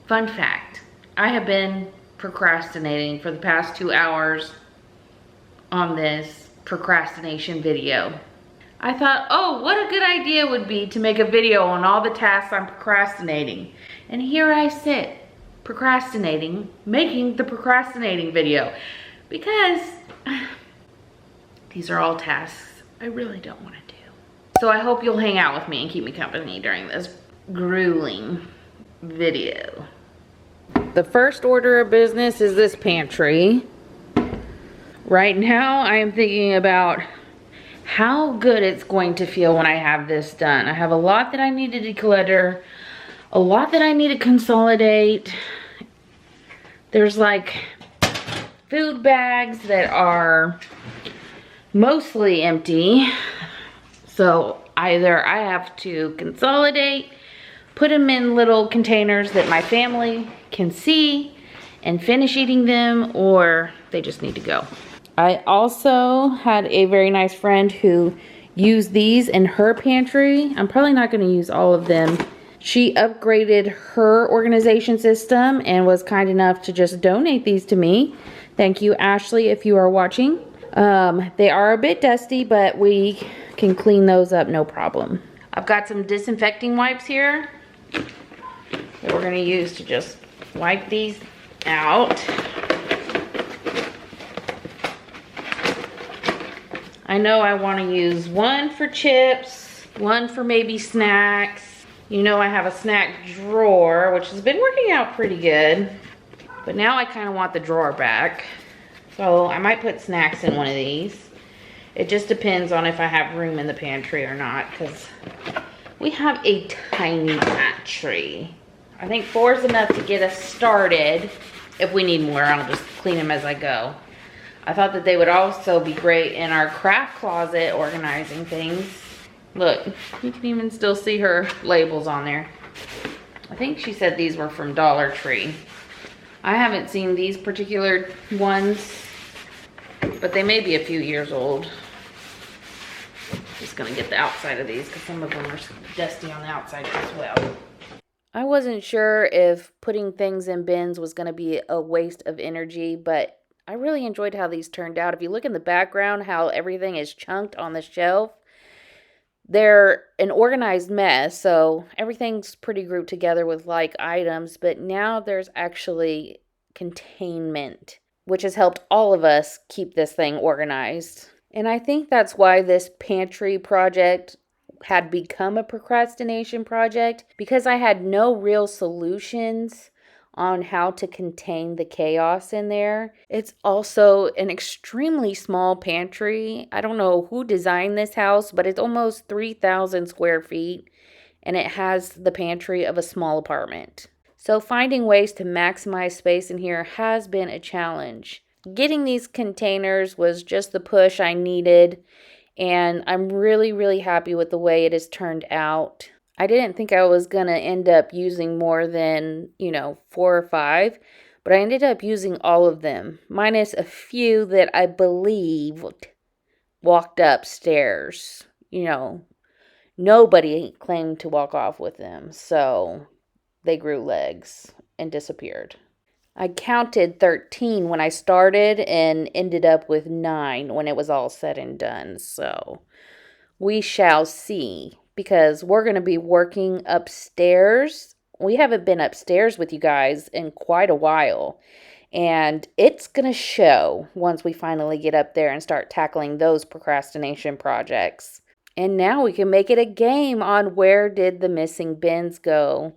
Fun fact, I have been procrastinating for the past 2 hours on this procrastination video. I thought, oh, what a good idea would be to make a video on all the tasks I'm procrastinating. And here I sit, procrastinating, making the procrastinating video. Because these are all tasks I really don't want to do. So I hope you'll hang out with me and keep me company during this grueling video. The first order of business is this pantry. Right now, I am thinking about how good it's going to feel when I have this done. I have a lot that I need to declutter, a lot that I need to consolidate. There's like food bags that are mostly empty. So either I have to consolidate, put them in little containers that my family can see and finish eating them, or they just need to go. I also had a very nice friend who used these in her pantry. I'm probably not going to use all of them. She upgraded her organization system and was kind enough to just donate these to me. Thank you, Ashley, if you are watching. They are a bit dusty, but we can clean those up no problem. I've got some disinfecting wipes here that we're going to use to just wipe these out. I know I want to use one for chips, one for maybe snacks. You know, I have a snack drawer, which has been working out pretty good. But now I kind of want the drawer back. So I might put snacks in one of these. It just depends on if I have room in the pantry or not, because we have a tiny pantry. I think 4 is enough to get us started. If we need more, I'll just clean them as I go. I thought that they would also be great in our craft closet organizing things. Look, you can even still see her labels on there. I think she said these were from Dollar Tree. I haven't seen these particular ones, but they may be a few years old. Just gonna get the outside of these because some of them are dusty on the outside as well. I wasn't sure if putting things in bins was gonna be a waste of energy, but I really enjoyed how these turned out. If you look in the background, how everything is chunked on the shelf, they're an organized mess, so everything's pretty grouped together with like items, but now there's actually containment, which has helped all of us keep this thing organized. And I think that's why this pantry project had become a procrastination project, because I had no real solutions on how to contain the chaos in there. It's also an extremely small pantry. I don't know who designed this house, but it's almost 3,000 square feet, and it has the pantry of a small apartment. So finding ways to maximize space in here has been a challenge. Getting these containers was just the push I needed, and I'm really, really happy with the way it has turned out. I didn't think I was going to end up using more than, 4 or 5, but I ended up using all of them, minus a few that I believed walked upstairs. Nobody claimed to walk off with them, so they grew legs and disappeared. I counted 13 when I started and ended up with 9 when it was all said and done, so we shall see. Because we're going to be working upstairs. We haven't been upstairs with you guys in quite a while. And it's going to show once we finally get up there and start tackling those procrastination projects. And now we can make it a game on where did the missing bins go.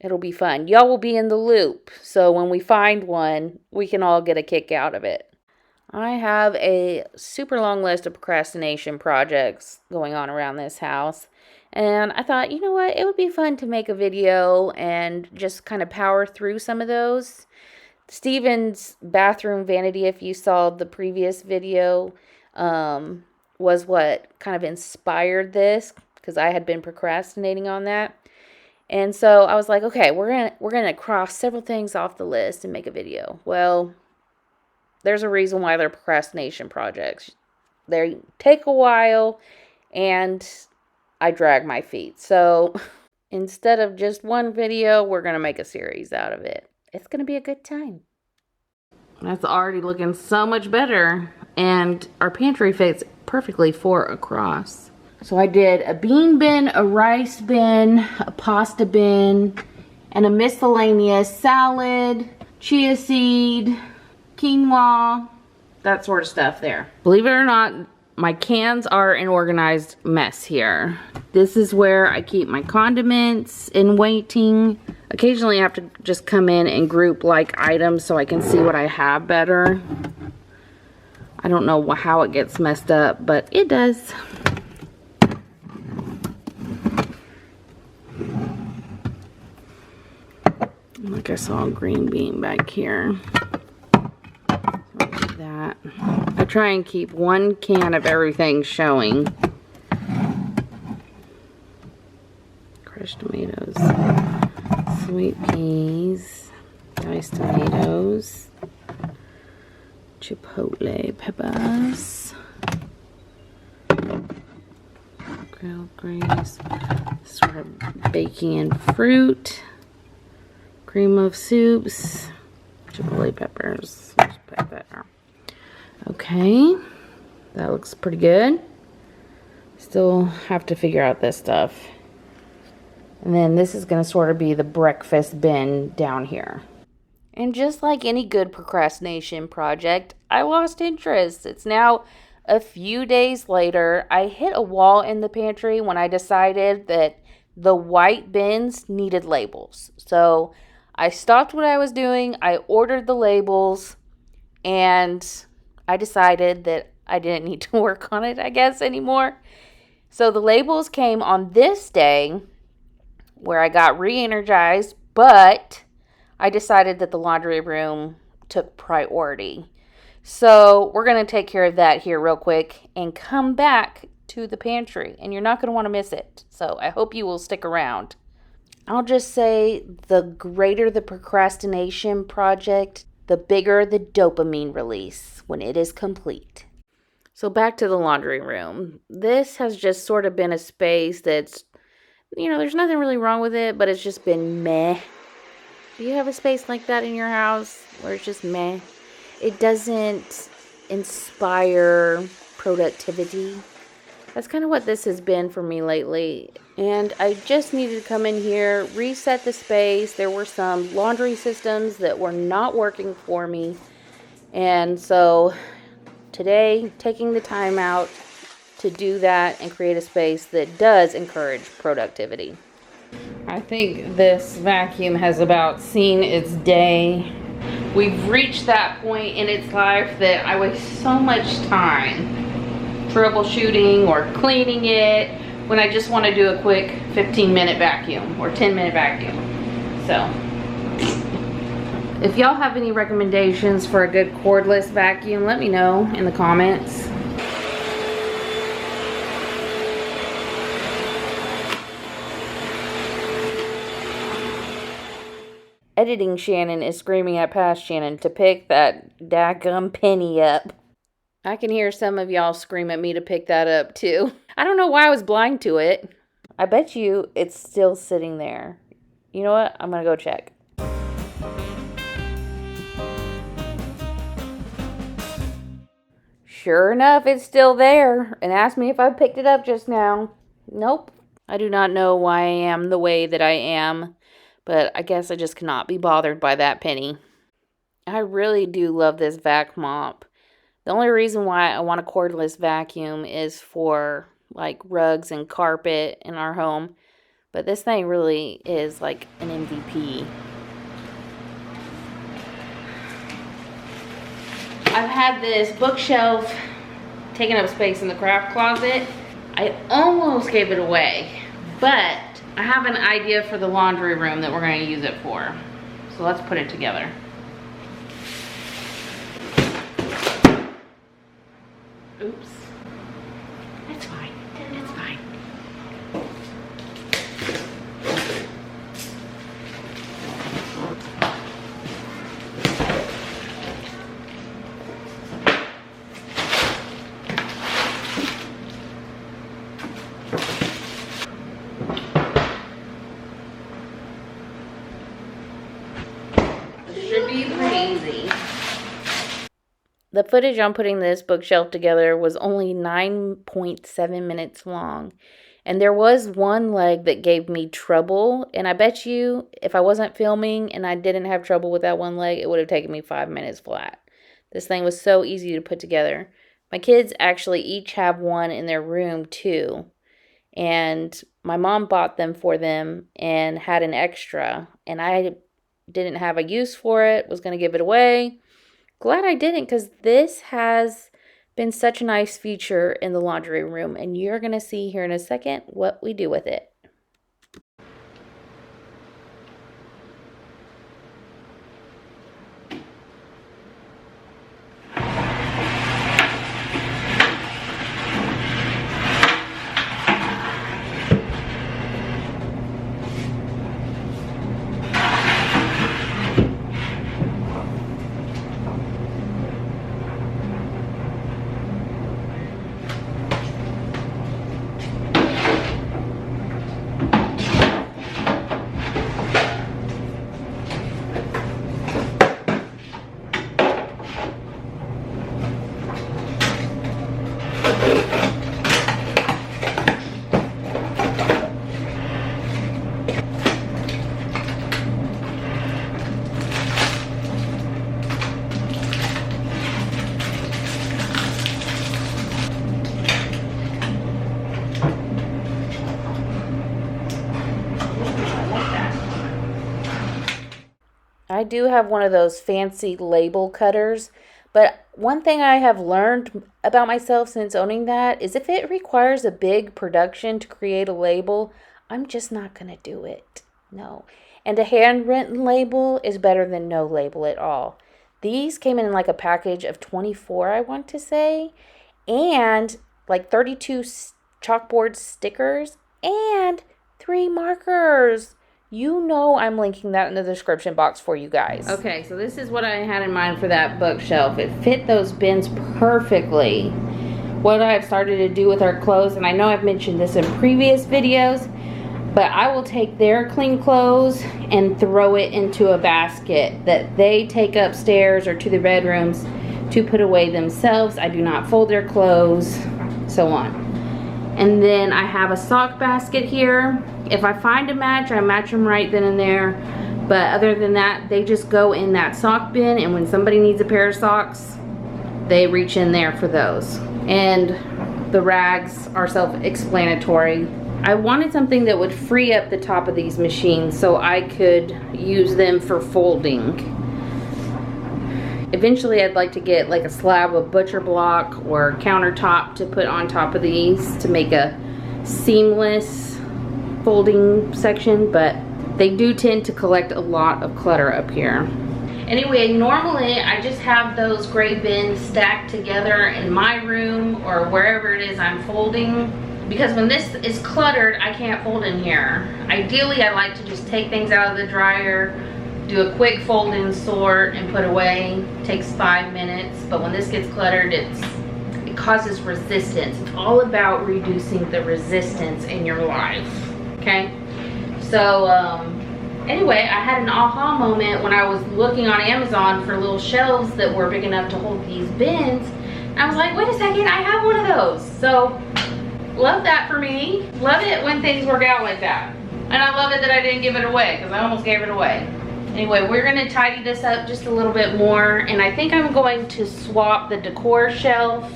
It'll be fun. Y'all will be in the loop. So when we find one, we can all get a kick out of it. I have a super long list of procrastination projects going on around this house. And I thought, you know what? It would be fun to make a video and just kind of power through some of those. Steven's bathroom vanity, if you saw the previous video, was what kind of inspired this, because I had been procrastinating on that. And so I was like, okay, we're gonna cross several things off the list and make a video. Well, there's a reason why they're procrastination projects. They take a while, and I drag my feet. So Instead of just one video, we're going to make a series out of it. It's going to be a good time. That's already looking so much better. And our pantry fits perfectly 4 across. So I did a bean bin, a rice bin, a pasta bin, and a miscellaneous salad, chia seed, quinoa, that sort of stuff there. Believe it or not, my cans are an organized mess here. This is where I keep my condiments in waiting. Occasionally I have to just come in and group like items so I can see what I have better. I don't know how it gets messed up, but it does. Like I saw a green bean back here. Like that. I try and keep 1 can of everything showing. Crushed tomatoes. Sweet peas. Diced tomatoes. Chipotle peppers. Grilled grease. Sort of baking in fruit. Cream of soups, chipotle peppers. Just put that there. Okay, that looks pretty good. Still have to figure out this stuff. And then this is going to sort of be the breakfast bin down here. And just like any good procrastination project, I lost interest. It's now a few days later. I hit a wall in the pantry when I decided that the white bins needed labels. So I stopped what I was doing, I ordered the labels, and I decided that I didn't need to work on it, I guess, anymore. So the labels came on this day where I got re-energized, but I decided that the laundry room took priority. So we're going to take care of that here real quick and come back to the pantry, and you're not going to want to miss it. So I hope you will stick around. I'll just say the greater the procrastination project, the bigger the dopamine release when it is complete. So back to the laundry room. This has just sort of been a space that's, there's nothing really wrong with it, but it's just been meh. Do you have a space like that in your house where it's just meh? It doesn't inspire productivity. That's kind of what this has been for me lately. And I just needed to come in here, reset the space. There were some laundry systems that were not working for me. And so today, taking the time out to do that and create a space that does encourage productivity. I think this vacuum has about seen its day. We've reached that point in its life that I waste so much time troubleshooting or cleaning it when I just want to do a quick 15-minute vacuum or 10-minute vacuum. So if y'all have any recommendations for a good cordless vacuum, let me know in the comments. Editing Shannon is screaming at past Shannon to pick that daggum penny up. I can hear some of y'all scream at me to pick that up too. I don't know why I was blind to it. I bet you it's still sitting there. You know what? I'm gonna go check. Sure enough, it's still there and asked me if I picked it up just now. Nope. I do not know why I am the way that I am, but I guess I just cannot be bothered by that penny. I really do love this vac mop. The only reason why I want a cordless vacuum is for like rugs and carpet in our home. But this thing really is like an MVP. I've had this bookshelf taking up space in the craft closet. I almost gave it away, but I have an idea for the laundry room that we're going to use it for. So let's put it together. Oops. That's fine. That's fine. should be pretty easy. The footage on putting this bookshelf together was only 9.7 minutes long. And there was one leg that gave me trouble. And I bet you if I wasn't filming and I didn't have trouble with that one leg, it would have taken me 5 minutes flat. This thing was so easy to put together. My kids actually each have one in their room too. And my mom bought them for them and had an extra. And I didn't have a use for it, was going to give it away. Glad I didn't, because this has been such a nice feature in the laundry room, and you're going to see here in a second what we do with it. I do have one of those fancy label cutters, but one thing I have learned about myself since owning that is if it requires a big production to create a label, I'm just not going to do it. No. And a handwritten label is better than no label at all. These came in like a package of 24, I want to say, and like 32 chalkboard stickers and 3 markers. You know I'm linking that in the description box for you guys. Okay, so this is what I had in mind for that bookshelf. It fit those bins perfectly. What I've started to do with our clothes, and I know I've mentioned this in previous videos, but I will take their clean clothes and throw it into a basket that they take upstairs or to the bedrooms to put away themselves. I do not fold their clothes, so on. And then I have a sock basket here. If I find a match, I match them right then and there. But other than that, they just go in that sock bin, and when somebody needs a pair of socks, they reach in there for those. And the rags are self-explanatory. I wanted something that would free up the top of these machines so I could use them for folding. Eventually I'd like to get like a slab of butcher block or countertop to put on top of these to make a seamless folding section, but they do tend to collect a lot of clutter up here. Anyway, normally I just have those gray bins stacked together in my room or wherever it is I'm folding, because when this is cluttered, I can't fold in here. Ideally, I like to just take things out of the dryer, do a quick fold and sort and put away. Takes 5 minutes, but when this gets cluttered, it causes resistance. It's all about reducing the resistance in your life, okay? So anyway, I had an aha moment when I was looking on Amazon for little shelves that were big enough to hold these bins. I was like, wait a second, I have one of those. So love that for me. Love it when things work out like that. And I love it that I didn't give it away, because I almost gave it away. Anyway, we're going to tidy this up just a little bit more, and I think I'm going to swap the decor shelf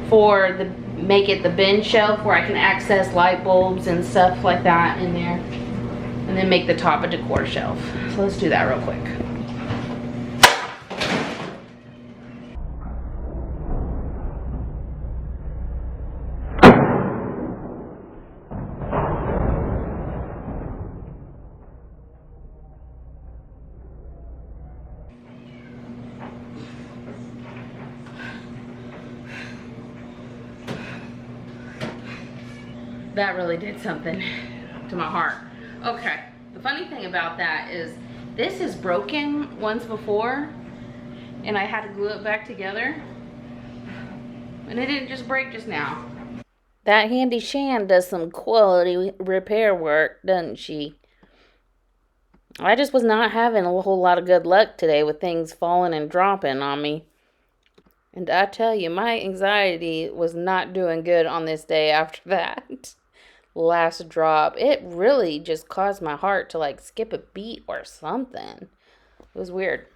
for make it the bin shelf where I can access light bulbs and stuff like that in there, and then make the top a decor shelf. So let's do that real quick. That really did something to my heart. Okay, the funny thing about that is this is broken once before, and I had to glue it back together, and it didn't just break just now. That handy Shan does some quality repair work, doesn't she? I just was not having a whole lot of good luck today with things falling and dropping on me. And I tell you, my anxiety was not doing good on this day after that last drop. It really just caused my heart to like skip a beat or something. It was weird.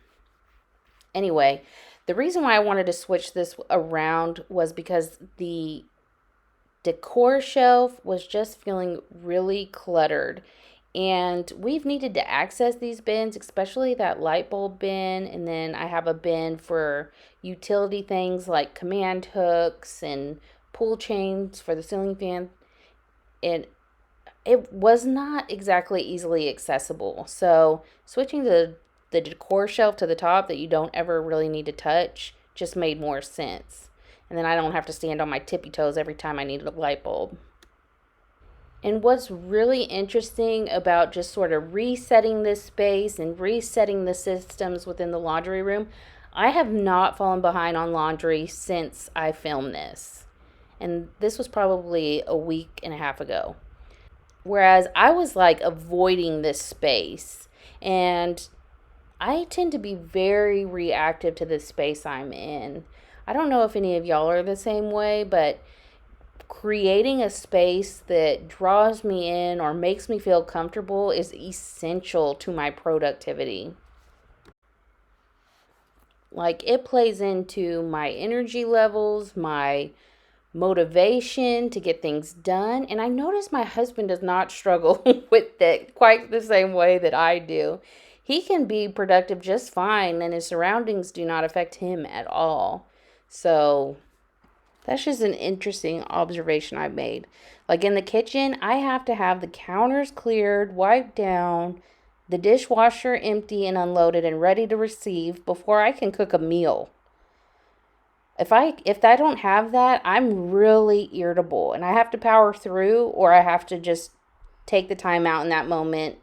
Anyway, the reason why I wanted to switch this around was because the decor shelf was just feeling really cluttered. And we've needed to access these bins, especially that light bulb bin. And then I have a bin for utility things like command hooks and pull chains for the ceiling fan. And it was not exactly easily accessible. So switching the decor shelf to the top that you don't ever really need to touch just made more sense. And then I don't have to stand on my tippy toes every time I need a light bulb. And what's really interesting about just sort of resetting this space and resetting the systems within the laundry room, I have not fallen behind on laundry since I filmed this. And this was probably a week and a half ago. Whereas I was like avoiding this space. And I tend to be very reactive to the space I'm in. I don't know if any of y'all are the same way, but creating a space that draws me in or makes me feel comfortable is essential to my productivity. Like, it plays into my energy levels, my motivation to get things done. And I notice my husband does not struggle with it quite the same way that I do. He can be productive just fine, and his surroundings do not affect him at all. So that's just an interesting observation I've made. Like in the kitchen, I have to have the counters cleared, wiped down, the dishwasher empty and unloaded and ready to receive before I can cook a meal. If I don't have that, I'm really irritable and I have to power through, or I have to just take the time out in that moment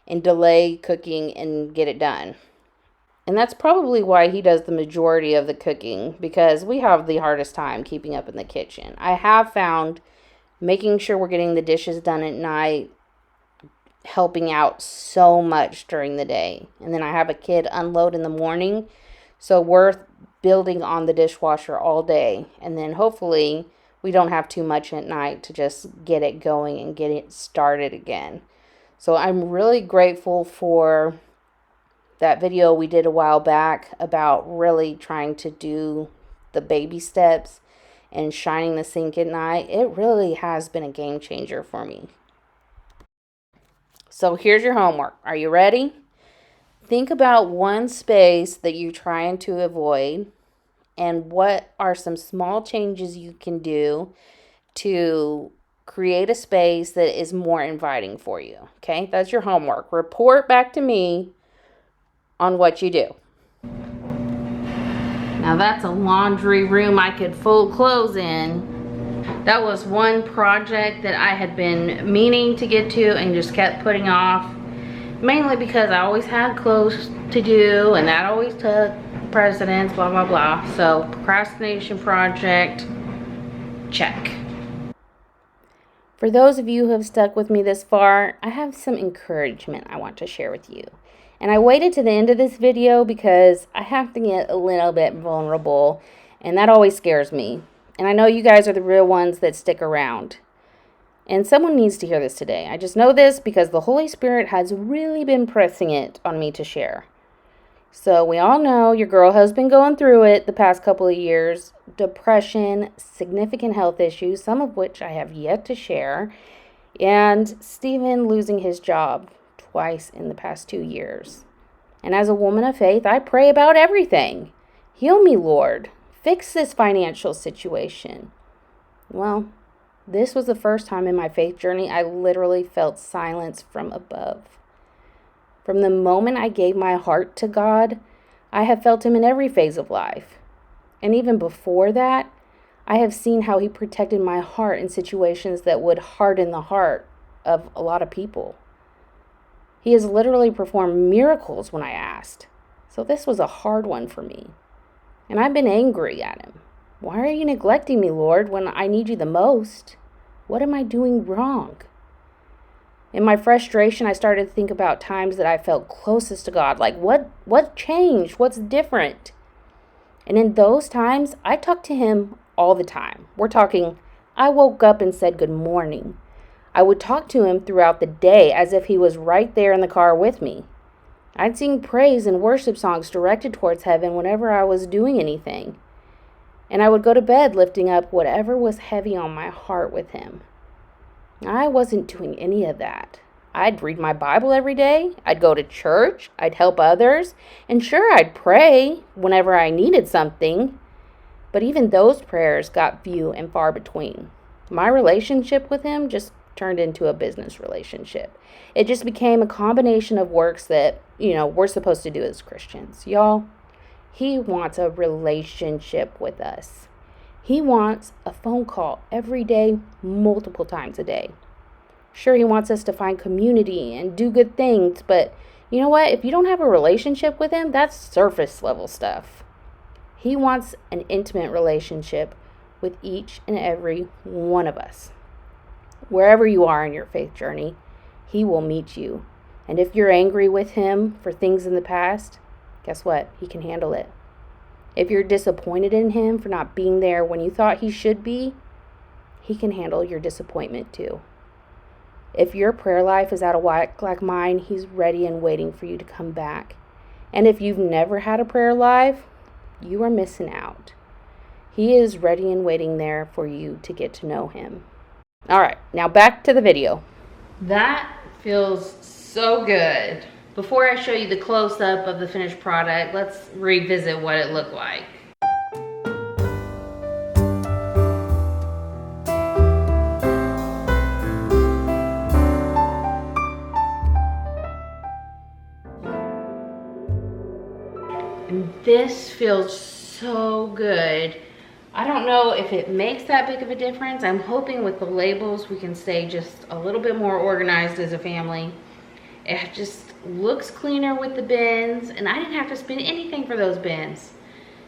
and delay cooking and get it done. And that's probably why he does the majority of the cooking, because we have the hardest time keeping up in the kitchen. I have found making sure we're getting the dishes done at night helping out so much during the day. And then I have a kid unload in the morning, so we're building on the dishwasher all day. And then hopefully we don't have too much at night to just get it going and get it started again. So I'm really grateful for that video we did a while back about really trying to do the baby steps and shining the sink at night. It really has been a game changer for me. So here's your homework. Are you ready? Think about one space that you're trying to avoid and what are some small changes you can do to create a space that is more inviting for you. Okay, that's your homework. Report back to me on what you do. Now that's a laundry room I could fold clothes in. That was one project that I had been meaning to get to and just kept putting off, mainly because I always had clothes to do and that always took precedence, blah blah blah. So procrastination project, check. For those of you who have stuck with me this far, I have some encouragement I want to share with you. And I waited to the end of this video because I have to get a little bit vulnerable, and that always scares me. And I know you guys are the real ones that stick around. And someone needs to hear this today. I just know this because the Holy Spirit has really been pressing it on me to share. So we all know your girl has been going through it the past couple of years. Depression, significant health issues, some of which I have yet to share, and Stephen losing his job twice in the past 2 years. And as a woman of faith, I pray about everything. Heal me, Lord. Fix this financial situation. Well, this was the first time in my faith journey I literally felt silence from above. From the moment I gave my heart to God, I have felt Him in every phase of life. And even before that, I have seen how He protected my heart in situations that would harden the heart of a lot of people. He has literally performed miracles when I asked. So this was a hard one for me. And I've been angry at Him. Why are you neglecting me, Lord, when I need you the most? What am I doing wrong? In my frustration, I started to think about times that I felt closest to God. Like, what changed? What's different? And in those times, I talked to him all the time. We're talking, I woke up and said good morning. I would talk to him throughout the day as if he was right there in the car with me. I'd sing praise and worship songs directed towards heaven whenever I was doing anything. And I would go to bed lifting up whatever was heavy on my heart with him. I wasn't doing any of that. I'd read my Bible every day. I'd go to church. I'd help others. And sure, I'd pray whenever I needed something. But even those prayers got few and far between. My relationship with him just turned into a business relationship. It just became a combination of works that, we're supposed to do as Christians. Y'all, he wants a relationship with us. He wants a phone call every day, multiple times a day. Sure, he wants us to find community and do good things, but you know what? If you don't have a relationship with him, that's surface level stuff. He wants an intimate relationship with each and every one of us. Wherever you are in your faith journey, he will meet you. And if you're angry with him for things in the past, guess what? He can handle it. If you're disappointed in him for not being there when you thought he should be, he can handle your disappointment too. If your prayer life is out of whack like mine, he's ready and waiting for you to come back. And if you've never had a prayer life, you are missing out. He is ready and waiting there for you to get to know him. All right, now back to the video. That feels so good. Before I show you the close-up of the finished product, let's revisit what it looked like. And this feels so good. I don't know if it makes that big of a difference. I'm hoping with the labels we can stay just a little bit more organized as a family. It just looks cleaner with the bins, and I didn't have to spend anything for those bins.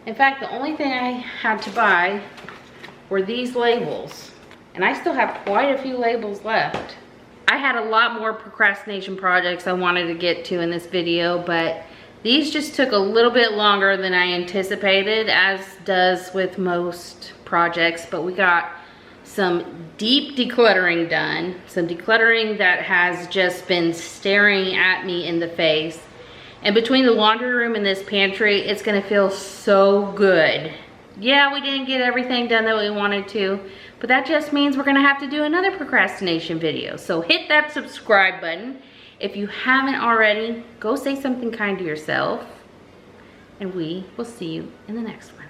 In fact, the only thing I had to buy were these labels, and I still have quite a few labels left. I had a lot more procrastination projects I wanted to get to in this video, but these just took a little bit longer than I anticipated, as does with most projects, but we got some deep decluttering done, some decluttering that has just been staring at me in the face. And between the laundry room and this pantry, it's gonna feel so good. Yeah, we didn't get everything done that we wanted to, but that just means we're gonna have to do another procrastination video. So hit that subscribe button. If you haven't already, go say something kind to yourself, and we will see you in the next one.